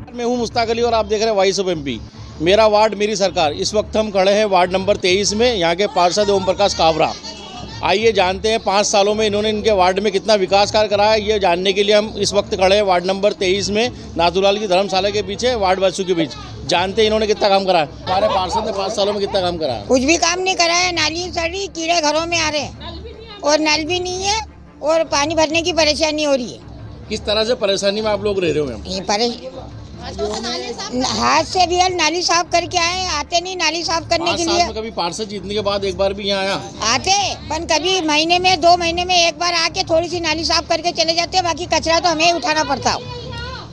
मैं हूं मुश्ताक अली और आप देख रहे हैं वॉइस ऑफ एमपी। मेरा वार्ड मेरी सरकार। इस वक्त हम खड़े हैं वार्ड नंबर 23 में। यहाँ के पार्षद ओम प्रकाश कावरा। आइए जानते हैं 5 सालों में इन्होंने इनके वार्ड में कितना विकास कार्य करा है। ये जानने के लिए हम इस वक्त खड़े हैं वार्ड नंबर 23 में, नाथूलाल की धर्मशाला के पीछे, वार्ड वासियों के बीच। जानते हैं इन्होंने कितना काम करा है। हमारे पार्षद ने 5 सालों में कितना काम करा है। कुछ भी काम नहीं करा है। नाली सड़ी, कीड़े घरों में आ रहे हैं और नल भी नहीं है और पानी भरने की परेशानी हो रही है। किस तरह से परेशानी में आप लोग रह रहे हो? हाथ से भी नाली साफ करके आते नहीं नाली साफ करने के लिए। कभी पार्षद जीतने के बाद एक बार भी यहाँ आया? आते, पर कभी महीने में 2 महीने में एक बार आके थोड़ी सी नाली साफ करके चले जाते। बाकी कचरा तो हमें ही उठाना पड़ता है।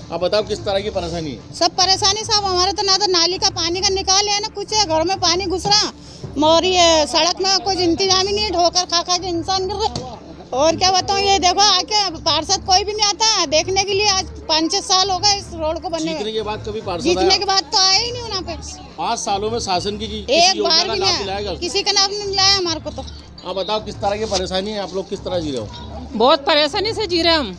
आप बताओ किस तरह की परेशानी है? सब परेशानी साहब हमारे तो ना तो नाली का पानी का निकाल है ना कुछ है, घर में पानी घुस रहा और ये सड़क में कुछ इंतजाम ही नहीं, ढोकर खा खा के इंसान गिर रहे। और क्या बताऊँ, ये देखो आके पार्षद कोई भी नहीं आता देखने के लिए। आज 5-6 साल हो गए इस रोड को बनने जीतने के बाद कभी पार्षद जीतने के बाद तो आए ही नहीं वहाँ पे। 5 सालों में शासन की एक बार भी नहीं, किसी का नाम नहीं मिलाया हमारे को। तो आप बताओ किस तरह की परेशानी है, आप लोग किस तरह जी रहे हो? बहुत परेशानी से जी रहे हम।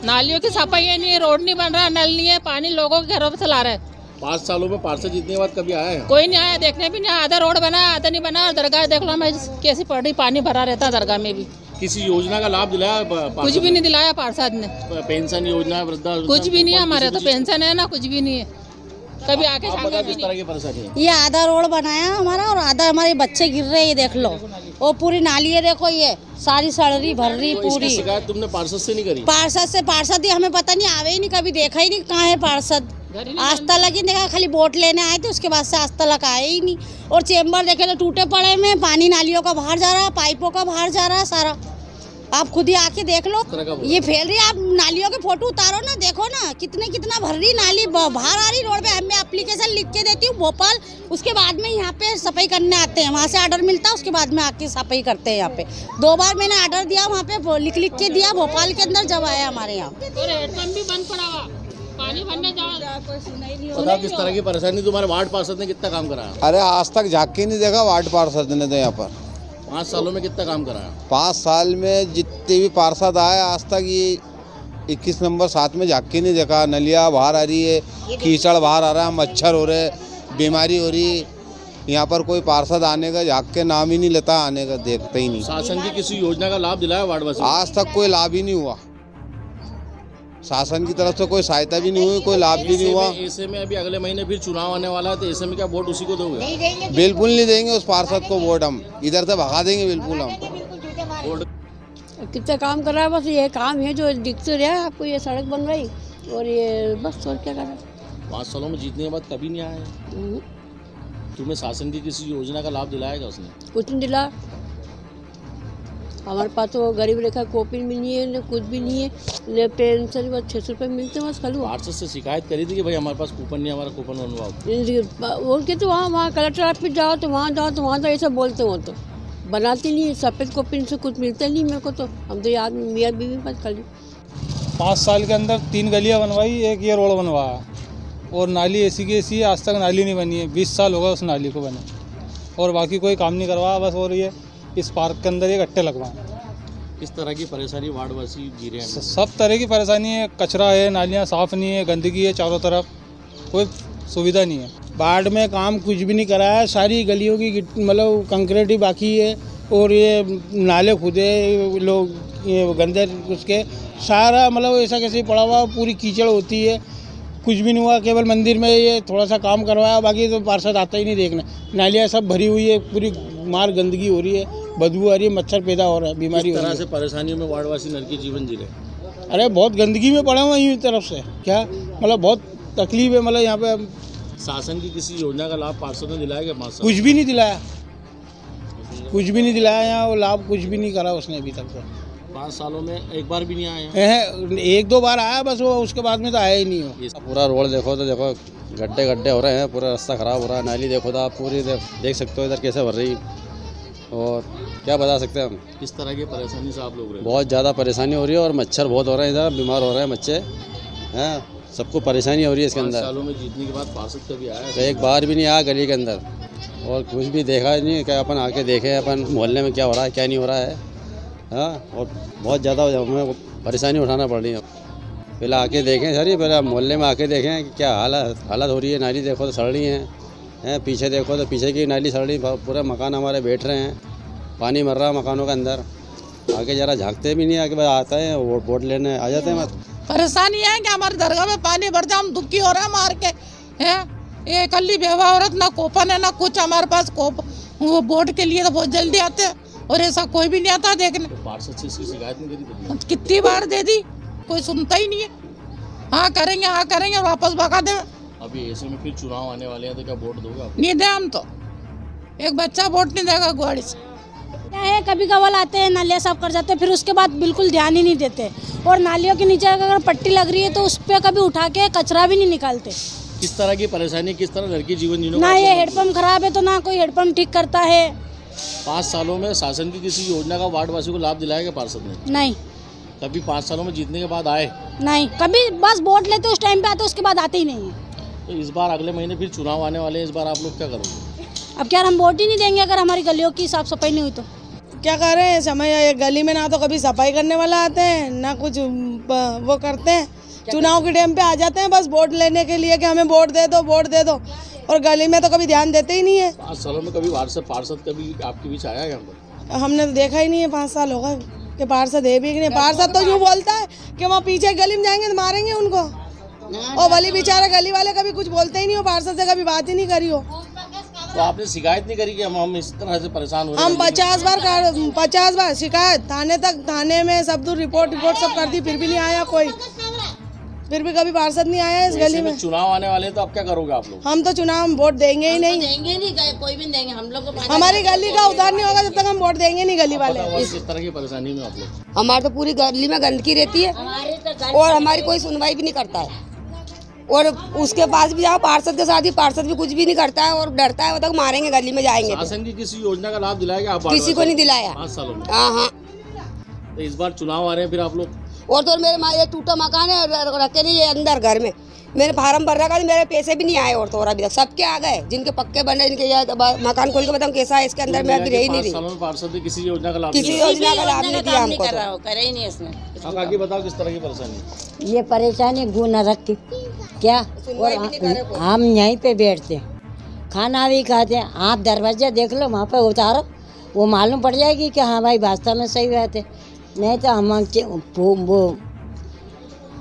नालियों की सफाई नहीं है, रोड नहीं बन रहा, नल नहीं है, पानी लोगों के घरों पे चला रहे। 5 सालों में पार्षद जीतने के बाद कभी आया है? कोई नहीं आया, देखने भी नहीं आया। आधा रोड बना, आधा नहीं बना। दरगाह देख लो मैं कैसी पड़ रही, पानी भरा रहता है दरगाह में भी। किसी योजना का लाभ दिलाया? कुछ भी नहीं दिलाया पार्षद ने। पेंशन योजना, वृद्धा कुछ भी नहीं है हमारे तो। पेंशन है ना, कुछ भी नहीं है। कभी आके किस तरह की परेशानी है? ये आधा रोड बनाया हमारा और आधा हमारे बच्चे गिर रहे हैं, ये देख लो। और पूरी नाली है, देखो ये सारी सड़ रही भर रही तो पूरी। शिकायत तुमने पार्षद से नहीं करी? पार्षद ही हमें पता नहीं, आवे ही नहीं, कभी देखा ही नहीं कहाँ है पार्षद। आज तक ही देखा, खाली वोट लेने आए थे, उसके बाद से आज तक आए ही नहीं। और चेम्बर देखे तो टूटे पड़े में, पानी नालियों का बाहर जा रहा है, पाइपों का बाहर जा रहा है सारा। आप खुद ही आके देख लो, ये फैल रही है। आप नालियों के फोटो उतारो ना, देखो ना कितना भर रही नाली, बाहर आ रही रोड पे। मैं एप्लीकेशन लिख के देती हूँ भोपाल, उसके बाद में यहाँ पे सफाई करने आते हैं। वहाँ से ऑर्डर मिलता है, उसके बाद में आके सफाई करते हैं यहाँ पे। 2 बार मैंने ऑर्डर दिया, वहाँ पे लिख के दिया भोपाल के अंदर, जब आया हमारे यहाँ। भी बंद पड़ा हुआ, पानी भरने बताओ किस तरह की परेशानी। तुम्हारे वार्ड पार्षद ने कितना काम करा है? अरे आज तक झाँक के नहीं देखा वार्ड पार्षद ने तो यहाँ पर। 5 सालों में कितना काम करा है? 5 साल में जितने भी पार्षद आए आज तक ये 21 नंबर 7 में झाँक के नहीं देखा। नलियाँ बाहर आ रही है, कीचड़ बाहर आ रहा है, मच्छर हो रहे, बीमारी हो रही है। यहाँ पर कोई पार्षद आने का झाँक के नाम ही नहीं लेता, आने का देखते ही नहीं। शासन की किसी योजना का लाभ दिलाया वार्ड वासी? आज तक कोई लाभ ही नहीं हुआ। शासन की तरफ से कोई सहायता भी नहीं हुई, कोई लाभ भी नहीं हुआ। ऐसे में अभी अगले महीने फिर चुनाव आने वाला है, तो ऐसे में क्या वोट उसी को दोगे? बिल्कुल नहीं देंगे उस पार्षद को वोट, हम इधर से भगा देंगे बिल्कुल हम। कितना काम कर रहा है, बस ये काम है जो दिख तो रहा है आपको। ये सड़क बन रही और ये बस, और क्या कर रहा है। 5 सालों में जीतने के बाद कभी नहीं आया। तुम्हें शासन की किसी योजना का लाभ दिलाएगा उसने? कुछ नहीं दिला। हमारे पास तो गरीब रेखा कॉपी भी नहीं है, न कुछ भी नहीं है, न पेंशन बस 600 रुपये मिलते हैं बस। खाली पार्षद से शिकायत करी थी कि भाई हमारे पास कूपन नहीं, हमारा कूपन बनवाओ। उनके तो वहाँ कलेक्टर ऑफिस जाओ तो वहाँ तो ऐसा बोलते हो, तो बनाती नहीं। सफ़ेद कॉपी से कुछ मिलता नहीं मेरे को। तो हम तो याद मियाँ बीवी पास खाली 5 साल के अंदर 3 गलियाँ बनवाई, एक ये रोड बनवाया। और नाली ऐसी की ऐसी है, आज तक नाली नहीं बनी है। 20 साल हो गए उस नाली को बने, और बाकी कोई काम नहीं करवाया बस। और ये इस पार्क के अंदर ये गट्टे लगवाए। इस तरह की परेशानी वार्ड वासी जी रहे हैं? सब तरह की परेशानी है। कचरा है, नालियाँ साफ़ नहीं है, गंदगी है चारों तरफ, कोई सुविधा नहीं है। वार्ड में काम कुछ भी नहीं करा है। सारी गलियों की मतलब कंक्रीट ही बाकी है, और ये नाले खुदे लोग ये गंदे उसके सारा मतलब ऐसा कैसे पड़ा हुआ, पूरी कीचड़ होती है। कुछ भी नहीं हुआ, केवल मंदिर में ये थोड़ा सा काम करवाया, बाकी तो पार्षद आता ही नहीं देखने। नालियाँ सब भरी हुई है, पूरी मार गंदगी हो रही है, बदबू आ रही है, मच्छर पैदा हो रहा है, बीमारी हो रही है। इस तरह से परेशानियों में वार्डवासी नरकी जीवन जी रहे। अरे बहुत गंदगी में पड़े हुए हैं तरफ से, क्या मतलब बहुत तकलीफ है। मतलब यहाँ पे शासन की किसी योजना का लाभ पार्षद ने दिलाया क्या? कुछ भी नहीं दिलाया, कुछ भी नहीं दिलाया। यहाँ वो लाभ कुछ भी नहीं करा उसने अभी तक। 5 सालों में एक बार भी नहीं आया? 1-2 बार आया बस, वो उसके बाद में तो आया ही नहीं हो। पूरा रोड देखो तो देखो गड्ढे हो रहे हैं, पूरा रास्ता खराब हो रहा है। नाली देखो तो आप पूरी देख सकते हो इधर कैसे भर रही। और क्या बता सकते हैं हम, किस तरह की परेशानी से आप लोग रहे? बहुत ज़्यादा परेशानी हो रही है, और मच्छर बहुत हो रहे हैं इधर, बीमार हो रहे हैं बच्चे हैं, सबको परेशानी हो रही है इसके अंदर। 5 सालों में जीतने के बाद पार्षद कभी आया? तो एक बार भी नहीं आया गली के अंदर, और कुछ भी देखा नहीं। क्या अपन आके देखें अपन मोहल्ले में क्या हो रहा है क्या नहीं हो रहा है। हाँ, और बहुत ज़्यादा हमें परेशानी उठाना पड़ रही है। पहले आके देखें सर, ये पहले मोहल्ले में आके देखें कि क्या हालत हो रही है। नाली देखो तो सड़ रही हैं, पीछे देखो तो पीछे की नाली सड़ रही, पूरे मकान हमारे बैठ रहे हैं, पानी मर रहा है मकानों के अंदर। आगे जरा झांकते भी नहीं, आगे बस आता है वोट लेने आ जाते हैं। परेशानी है कि हमारे दरगाह में पानी भर जाए, हम दुखी हो रहा है मार के हैं। ये कल्ली बेवा औरत, ना कोपन है ना कुछ हमारे पास। वो वोट के लिए तो बहुत जल्दी आते हैं और ऐसा कोई भी नहीं आता देखने। पार्षद से इसकी शिकायत नहीं करी? कितनी बार दे दी, कोई सुनता ही नहीं है। हाँ करेंगे वापस भगा दे। अभी ऐसे में फिर चुनाव आने वाले हैं तो क्या वोट दोगे आप? नहीं दे, हम तो एक बच्चा वोट नहीं देगा गुआड़ी से। क्या है, कभी कभार आते हैं, नालियाँ साफ कर जाते हैं, फिर उसके बाद बिल्कुल ध्यान ही नहीं देते। और नालियों के नीचे अगर पट्टी लग रही है तो उस पर कभी उठा के कचरा भी नहीं निकालते। किस तरह की परेशानी, किस तरह लड़की जीवन जीने? ना ये हेडपम्प खराब है तो ना कोई हेडपम्प ठीक करता है। 5 सालों में शासन की किसी योजना का वार्डवासियों को लाभ दिलाया क्या पार्षद ने? नहीं। कभी 5 सालों में जीतने के बाद आए? नहीं, कभी बस वोट लेते उस टाइम पे आते, उसके बाद आते ही नहीं है। तो इस बार अगले महीने फिर चुनाव आने वाले हैं, इस बार आप लोग क्या करोगे? अब क्या हम वोट ही नहीं देंगे अगर हमारी गलियों की साफ सफाई नहीं हुई तो? क्या कर रहे हैं समय, गली में ना तो कभी सफाई करने वाला आते हैं ना कुछ वो करते हैं। चुनाव के टाइम पे आ जाते हैं बस वोट लेने के लिए कि हमें वोट दे दो, और गली में तो कभी ध्यान देते ही नहीं है। 5 सालों में कभी पार्षद कभी आपके बीच आया यहाँ पर? हमने तो देखा ही नहीं है 5 साल होगा कि पार्षद है भी कि नहीं। पार्षद तो यूँ बोलता है कि वहाँ पीछे गली में जाएंगे तो मारेंगे उनको, और भली बेचारा गली वाले कभी कुछ बोलते ही नहीं हो, पार्षद से कभी बात ही नहीं करी हो। तो आपने शिकायत नहीं करी कि हम इस तरह से परेशान हो रहे हैं? हम 50 बार शिकायत थाने में सब दूर रिपोर्ट सब कर दी, फिर भी नहीं आया कोई, फिर भी कभी पार्षद नहीं आया इस गली में। चुनाव आने वाले हैं तो अब क्या करोगे आप लोग? हम तो चुनाव वोट देंगे ही नहीं, कोई भी देंगे हम लोग। हमारी गली का उद्धार नहीं होगा जब तक हम वोट देंगे नहीं गली वाले। इस तरह की परेशानी में आप लोग? हमारे तो पूरी गली में गंदगी रहती है और हमारी कोई सुनवाई भी नहीं करता है। और उसके पास भी जाओ पार्षद के साथ ही, पार्षद भी कुछ भी नहीं करता है और डरता है, वो तक मारेंगे गली में जाएंगे। शासन की किसी योजना का लाभ दिलाया आप? किसी को नहीं दिलाया 5 सालों में। हाँ। तो इस बार चुनाव आ रहे हैं फिर आप लोग? और तो मेरे ये टूटा मकान है, रखे नहीं ये अंदर घर में, मैंने फार्म भर रखा, मेरे पैसे भी नहीं आए और तो और अभी तक सबके आ गए, जिनके पक्के बने, जिनके मकान खोल के बताऊँ कैसा है इसके अंदर, मैं अभी रही नहीं रही। पार्षद ने किसी योजना का लाभ नहीं दिया हमको, करे ही नहीं इसने। आगे बताओ किस तरह की परेशानी? ये परेशानी गु न रखती क्या, और हम यहीं पे बैठते हैं, खाना भी खाते हैं। आप दरवाजा देख लो, वहाँ पे उतारो, वो मालूम पड़ जाएगी कि हाँ भाई वास्तव में सही बात है। नहीं तो हम वो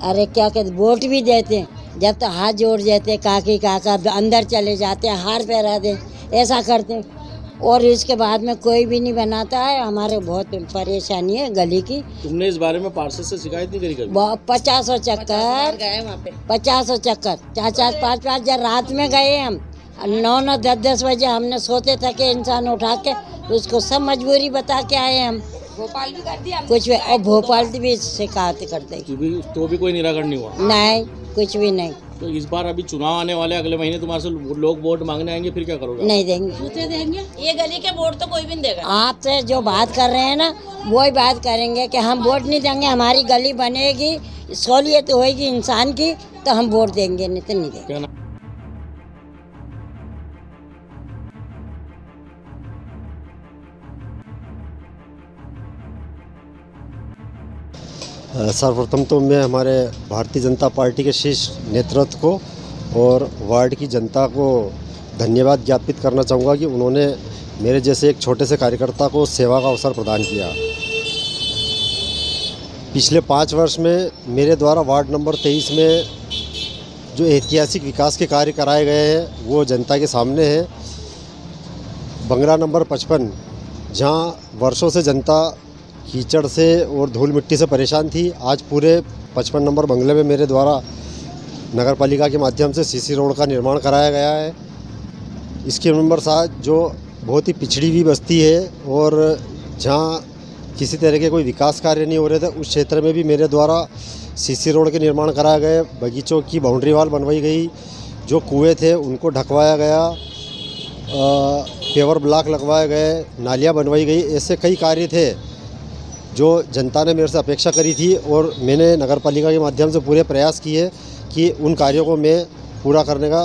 अरे क्या कहते, वोट भी देते हैं, जब तो हाथ जोड़ देते, काकी काका अंदर चले जाते हैं, हार पहराते, ऐसा करते हैं, और इसके बाद में कोई भी नहीं बनाता है। हमारे बहुत परेशानी है गली की। तुमने इस बारे में पार्षद से शिकायत नहीं करी कभी? 50 चक्कर गए वहाँ पे, 50 चक्कर, 4-4, 5-5 जब रात में गए हम, 9-9, 10-10 बजे हमने सोते थे इंसान उठा के, उसको सब मजबूरी बता के आए हम। भोपाल भी कर दिया कुछ भी, और भोपाल भी शिकायत करते, तो भी कोई निराकरण नहीं हुआ? नहीं, कुछ भी नहीं। तो इस बार अभी चुनाव आने वाले, अगले महीने तुम्हारे से लोग वोट मांगने आएंगे, फिर क्या करोगे? नहीं देंगे। ये गली के वोट तो कोई भी नहीं देगा। आपसे जो बात कर रहे हैं ना, वही बात करेंगे कि हम वोट नहीं देंगे, हमारी गली बनेगी, सहूलियत होएगी इंसान की, तो हम वोट देंगे, नहीं तो नहीं देंगे। सर्वप्रथम तो मैं हमारे भारतीय जनता पार्टी के शीर्ष नेतृत्व को और वार्ड की जनता को धन्यवाद ज्ञापित करना चाहूँगा कि उन्होंने मेरे जैसे एक छोटे से कार्यकर्ता को सेवा का अवसर प्रदान किया। पिछले 5 वर्ष में मेरे द्वारा वार्ड नंबर 23 में जो ऐतिहासिक विकास के कार्य कराए गए हैं वो जनता के सामने है। बंगला नंबर 55, जहाँ वर्षों से जनता कीचड़ से और धूल मिट्टी से परेशान थी, आज पूरे 55 नंबर बंगले में मेरे द्वारा नगर पालिका के माध्यम से सीसी रोड का निर्माण कराया गया है। इसके नंबर 7 जो बहुत ही पिछड़ी हुई बस्ती है और जहाँ किसी तरह के कोई विकास कार्य नहीं हो रहे थे, उस क्षेत्र में भी मेरे द्वारा सीसी रोड के निर्माण कराया गए, बगीचों की बाउंड्री वाल बनवाई गई, जो कुएँ थे उनको ढकवाया गया, पेवर ब्लॉक लगवाए गए, नालियाँ बनवाई गई। ऐसे कई कार्य थे जो जनता ने मेरे से अपेक्षा करी थी और मैंने नगर पालिका के माध्यम से पूरे प्रयास किए कि उन कार्यों को मैं पूरा करने का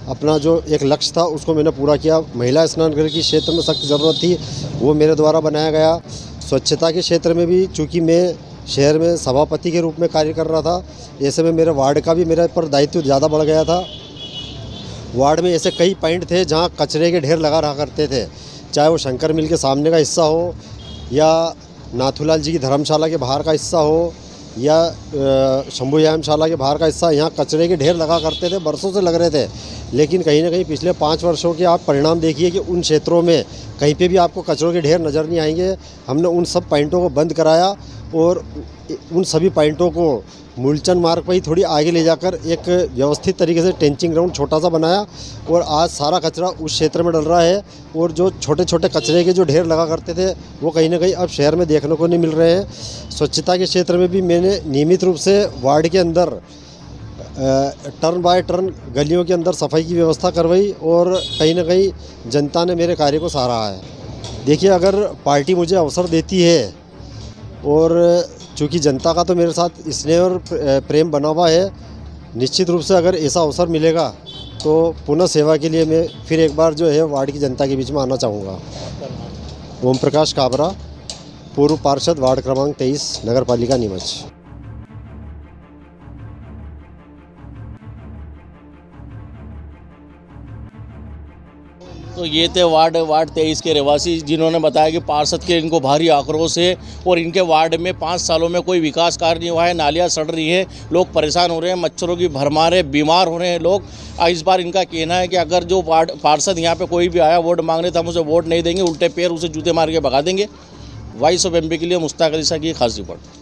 अपना जो एक लक्ष्य था उसको मैंने पूरा किया। महिला स्नान गृह की क्षेत्र में सख्त ज़रूरत थी, वो मेरे द्वारा बनाया गया। स्वच्छता के क्षेत्र में भी चूँकि मैं शहर में सभापति के रूप में कार्य कर रहा था। ऐसे में मेरे वार्ड का भी मेरे पर दायित्व ज़्यादा बढ़ गया था। वार्ड में ऐसे कई पॉइंट थे जहाँ कचरे के ढेर लगा रहा करते थे, चाहे वो शंकर मिल के सामने का हिस्सा हो या नाथूलाल जी की धर्मशाला के बाहर का हिस्सा हो या शंभू व्यायामशाला के बाहर का हिस्सा। यहाँ कचरे के ढेर लगा करते थे, बरसों से लग रहे थे, लेकिन कहीं ना कहीं पिछले 5 वर्षों के आप परिणाम देखिए कि उन क्षेत्रों में कहीं पे भी आपको कचरों के ढेर नज़र नहीं आएंगे। हमने उन सब पॉइंटों को बंद कराया और उन सभी पॉइंटों को मूलचंद मार्ग पर ही थोड़ी आगे ले जाकर एक व्यवस्थित तरीके से टेंचिंग ग्राउंड छोटा सा बनाया और आज सारा कचरा उस क्षेत्र में डल रहा है। और जो छोटे छोटे कचरे के जो ढेर लगा करते थे वो कहीं ना कहीं अब शहर में देखने को नहीं मिल रहे हैं। स्वच्छता के क्षेत्र में भी मैंने नियमित रूप से वार्ड के अंदर टर्न बाय टर्न गलियों के अंदर सफाई की व्यवस्था करवाई और कहीं ना कहीं जनता ने मेरे कार्य को सराहा है। देखिए, अगर पार्टी मुझे अवसर देती है और चूँकि जनता का तो मेरे साथ स्नेह और प्रेम बना हुआ है, निश्चित रूप से अगर ऐसा अवसर मिलेगा तो पुनः सेवा के लिए मैं फिर एक बार जो है वार्ड की जनता के बीच में आना चाहूँगा। ओम प्रकाश काबरा, पूर्व पार्षद, वार्ड क्रमांक 23, नगर पालिका नीमच। तो ये थे वार्ड 23 के रहवासी जिन्होंने बताया कि पार्षद के इनको भारी आक्रोश है और इनके वार्ड में 5 सालों में कोई विकास कार्य नहीं हुआ है। नालियाँ सड़ रही है, लोग परेशान हो रहे हैं, मच्छरों की भरमार है, बीमार हो रहे हैं लोग। इस बार इनका कहना है कि अगर जो वार्ड पार्षद यहाँ पे कोई भी आया वोट मांगने तो हम उसे वोट नहीं देंगे, उल्टे पैर उसे जूते मार के भगा देंगे। वॉइस ऑफ एमपी के लिए मुश्ताक अली शाह की खास रिपोर्ट।